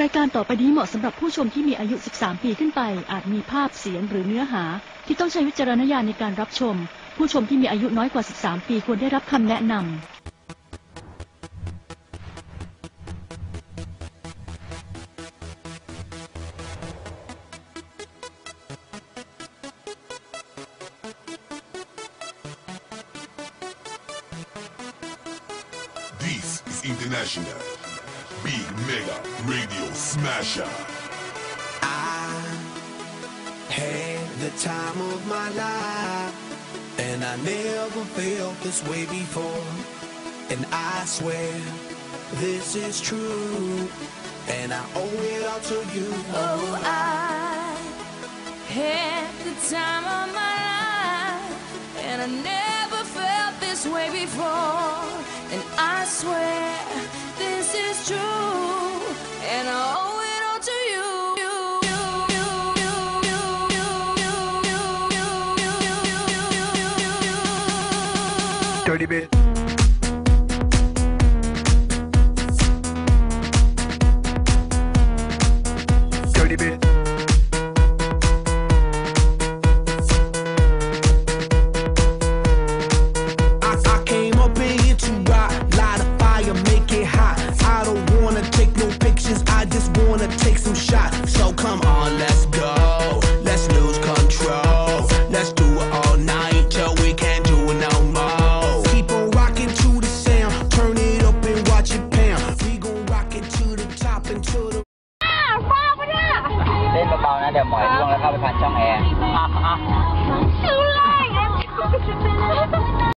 รายการต่อไปนี้เหมาะสำหรับผู้ชมที่มีอายุ 13 ปีขึ้นไปอาจมีภาพเสียงหรือเนื้อหาที่ต้องใช้วิจารณญาณในการรับชมผู้ชมที่มีอายุน้อยกว่า 13 ปีควรได้รับคำแนะนำThis is International Big Mega Radio Smasher. I had the time of my life, and I never felt this way before. And I swear this is true, and I owe it all to you. Oh, I had the time of my life, and I never felt this way before. And I swear this is true, and I owe it all to you. Dirty bit.